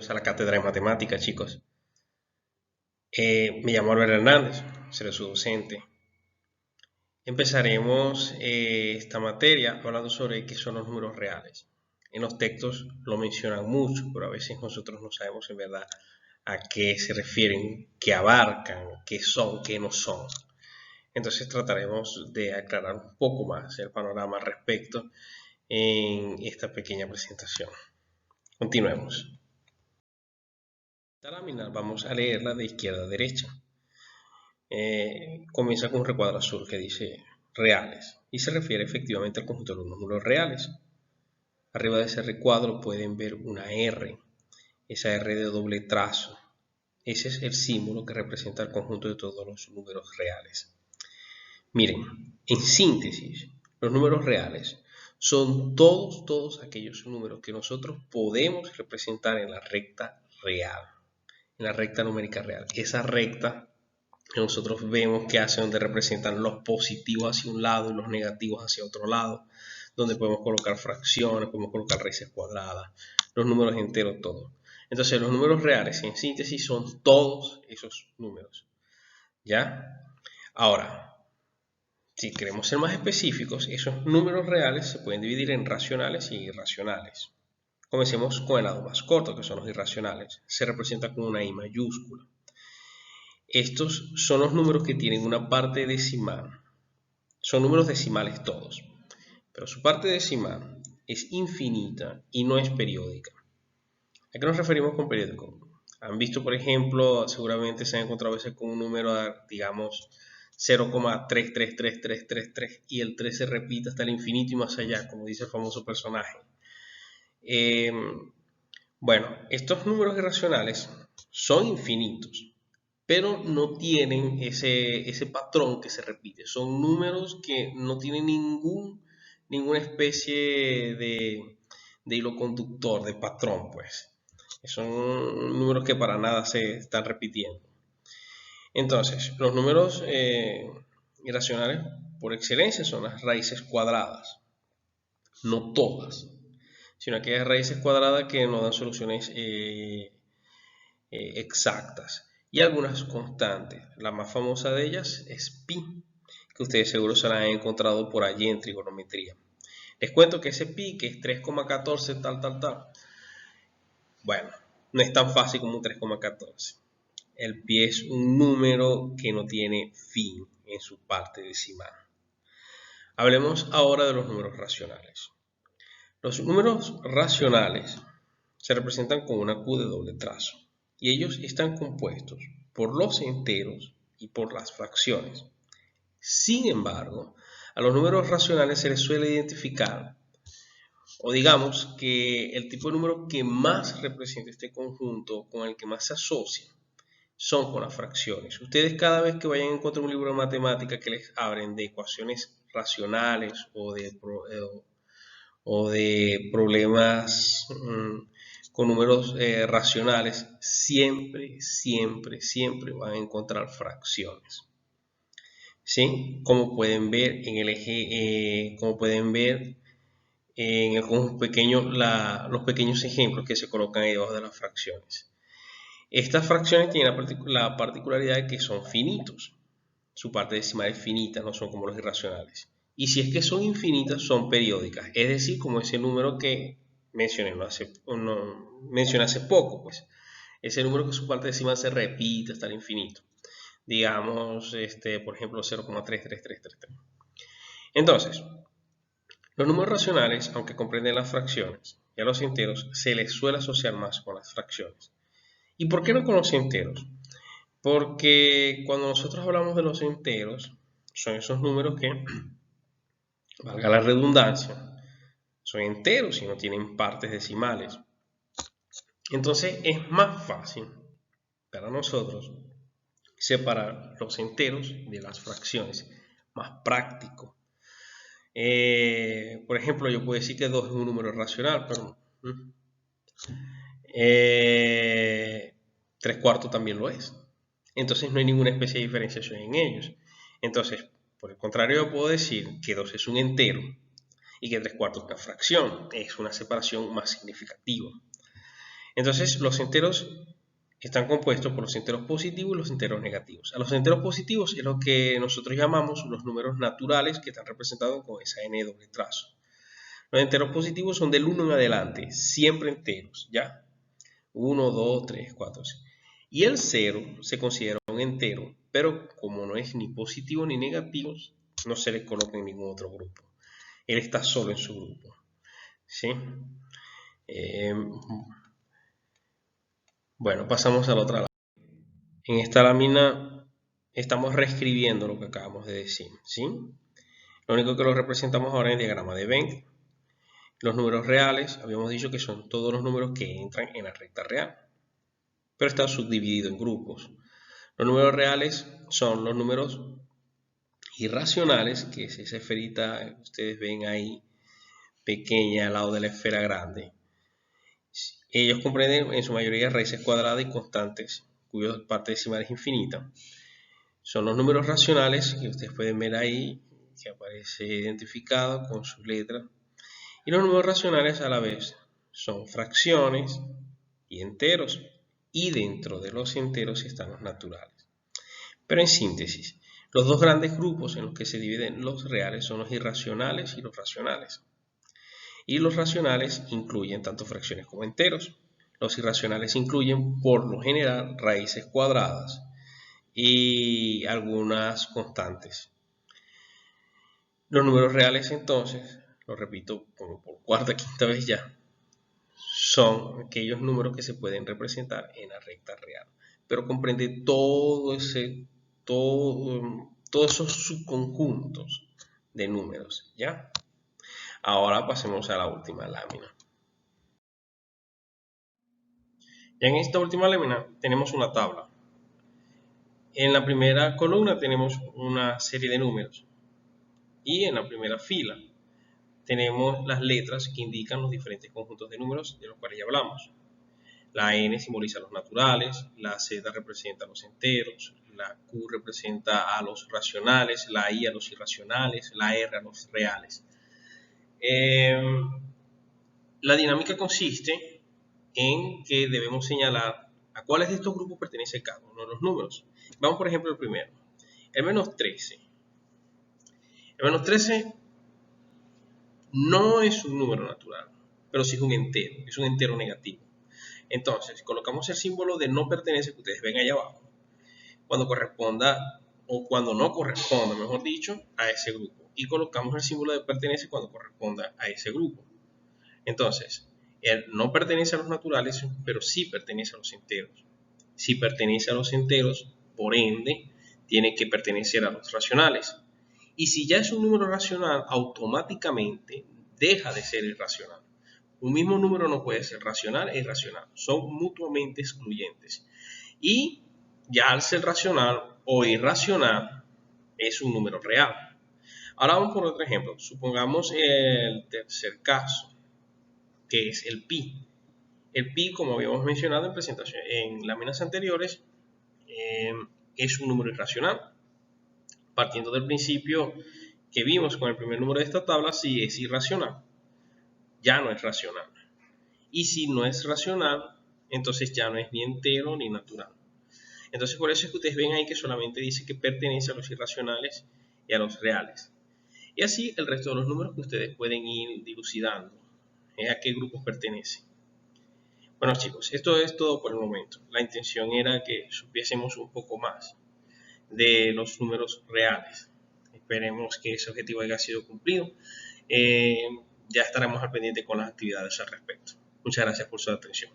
bienvenidos a la Cátedra de Matemática, chicos. Me llamo Albert Hernández, seré su docente. Empezaremos esta materia hablando sobre qué son los números reales. En los textos lo mencionan mucho, pero a veces nosotros no sabemos en verdad a qué se refieren, qué abarcan, qué son, qué no son. Entonces trataremos de aclarar un poco más el panorama al respecto en esta pequeña presentación. Continuemos. Esta lámina vamos a leerla de izquierda a derecha. Comienza con un recuadro azul que dice reales y se refiere efectivamente al conjunto de los números reales. Arriba de ese recuadro pueden ver una R, esa R de doble trazo. Ese es el símbolo que representa el conjunto de todos los números reales. Miren, en síntesis, los números reales son todos aquellos números que nosotros podemos representar en la recta real, en la recta numérica real. Esa recta que nosotros vemos que hace donde representan los positivos hacia un lado y los negativos hacia otro lado, donde podemos colocar fracciones, podemos colocar raíces cuadradas, los números enteros, todo. Entonces los números reales en síntesis son todos esos números, ¿ya? Ahora, si queremos ser más específicos, esos números reales se pueden dividir en racionales y irracionales. Comencemos con el lado más corto, que son los irracionales. Se representa con una I mayúscula. Estos son los números que tienen una parte decimal. Son números decimales todos, pero su parte decimal es infinita y no es periódica. ¿A qué nos referimos con periódico? Han visto, por ejemplo, seguramente se han encontrado a veces con un número, digamos, 0,333333 y el 3 se repite hasta el infinito y más allá, como dice el famoso personaje. Bueno, estos números irracionales son infinitos, pero no tienen ese patrón que se repite. Son números que no tienen ninguna especie de hilo conductor, de patrón, pues. Son números que para nada se están repitiendo. Entonces, los números irracionales por excelencia son las raíces cuadradas. No todas, sino aquellas raíces cuadradas que nos dan soluciones exactas. Y algunas constantes. La más famosa de ellas es pi, que ustedes seguro se la han encontrado por allí en trigonometría. Les cuento que ese pi, que es 3,14 tal. Bueno, no es tan fácil como un 3,14. El pi es un número que no tiene fin en su parte decimal. Hablemos ahora de los números racionales. Los números racionales se representan con una Q de doble trazo y ellos están compuestos por los enteros y por las fracciones. Sin embargo, a los números racionales se les suele identificar, o digamos que el tipo de número que más representa este conjunto, con el que más se asocia, son con las fracciones. Ustedes cada vez que vayan a encontrar un libro de matemática que les abren de ecuaciones racionales o de problemas con números racionales, siempre van a encontrar fracciones. ¿Sí? Como pueden ver en el eje, en el conjunto pequeño, los pequeños ejemplos que se colocan ahí debajo de las fracciones. Estas fracciones tienen la particularidad de que son finitos. Su parte decimal es finita, no son como los irracionales. Y si es que son infinitas, son periódicas. Es decir, como ese número que mencioné hace poco, pues. Ese número que su parte decimal se repite hasta el infinito. Digamos, por ejemplo, 0,33333. Entonces, los números racionales, aunque comprenden las fracciones y a los enteros, se les suele asociar más con las fracciones. ¿Y por qué no con los enteros? Porque cuando nosotros hablamos de los enteros, son esos números que, valga la redundancia, son enteros y no tienen partes decimales. Entonces es más fácil para nosotros separar los enteros de las fracciones, más práctico. Por ejemplo, yo puedo decir que 2 es un número racional, pero 3/4 también lo es. Entonces no hay ninguna especie de diferenciación en ellos. Entonces, por el contrario, yo puedo decir que 2 es un entero y que 3/4 es una fracción. Es una separación más significativa. Entonces, los enteros están compuestos por los enteros positivos y los enteros negativos. A los enteros positivos es lo que nosotros llamamos los números naturales, que están representados con esa n doble trazo. Los enteros positivos son del 1 en adelante, siempre enteros, ¿ya? 1, 2, 3, 4, 5. Y el 0 se considera un entero, pero como no es ni positivo ni negativo, no se le coloca en ningún otro grupo. Él está solo en su grupo, ¿sí? Bueno, pasamos a la otra lámina. En esta lámina estamos reescribiendo lo que acabamos de decir, ¿sí? Lo único que lo representamos ahora en el diagrama de Venn. Los números reales, habíamos dicho que son todos los números que entran en la recta real, pero está subdividido en grupos. Los números reales son los números irracionales, que es esa esferita que ustedes ven ahí, pequeña al lado de la esfera grande. Ellos comprenden en su mayoría raíces cuadradas y constantes, cuya parte decimal es infinita. Son los números racionales, que ustedes pueden ver ahí, que aparece identificado con sus letras. Y los números racionales a la vez son fracciones y enteros. Y dentro de los enteros están los naturales. Pero en síntesis, los dos grandes grupos en los que se dividen los reales son los irracionales y los racionales. Y los racionales incluyen tanto fracciones como enteros. Los irracionales incluyen, por lo general, raíces cuadradas y algunas constantes. Los números reales, entonces, lo repito por cuarta, quinta vez ya, son aquellos números que se pueden representar en la recta real, pero comprende todos esos subconjuntos de números, ¿ya? Ahora pasemos a la última lámina. Ya en esta última lámina tenemos una tabla. En la primera columna tenemos una serie de números y en la primera fila tenemos las letras que indican los diferentes conjuntos de números de los cuales ya hablamos. La N simboliza los naturales, la Z representa a los enteros, la Q representa a los racionales, la I a los irracionales, la R a los reales. La dinámica consiste en que debemos señalar a cuáles de estos grupos pertenece cada uno de los números. Vamos por ejemplo al primero, el menos 13. El menos 13 no es un número natural, pero sí es un entero negativo. Entonces, colocamos el símbolo de no pertenece que ustedes ven allá abajo, cuando corresponda, o cuando no corresponda, mejor dicho, a ese grupo. Y colocamos el símbolo de pertenece cuando corresponda a ese grupo. Entonces, él no pertenece a los naturales, pero sí pertenece a los enteros. Si pertenece a los enteros, por ende, tiene que pertenecer a los racionales. Y si ya es un número racional, automáticamente deja de ser irracional. Un mismo número no puede ser racional e irracional, son mutuamente excluyentes. Y ya al ser racional o irracional, es un número real. Ahora vamos por otro ejemplo. Supongamos el tercer caso, que es el pi. El pi, como habíamos mencionado en láminas anteriores, es un número irracional. Partiendo del principio que vimos con el primer número de esta tabla, si es irracional, ya no es racional. Y si no es racional, entonces ya no es ni entero ni natural. Entonces por eso es que ustedes ven ahí que solamente dice que pertenece a los irracionales y a los reales. Y así el resto de los números que ustedes pueden ir dilucidando a qué grupos pertenecen. Bueno chicos, esto es todo por el momento. La intención era que supiésemos un poco más de los números reales. Esperemos que ese objetivo haya sido cumplido. Ya estaremos al pendiente con las actividades al respecto. Muchas gracias por su atención.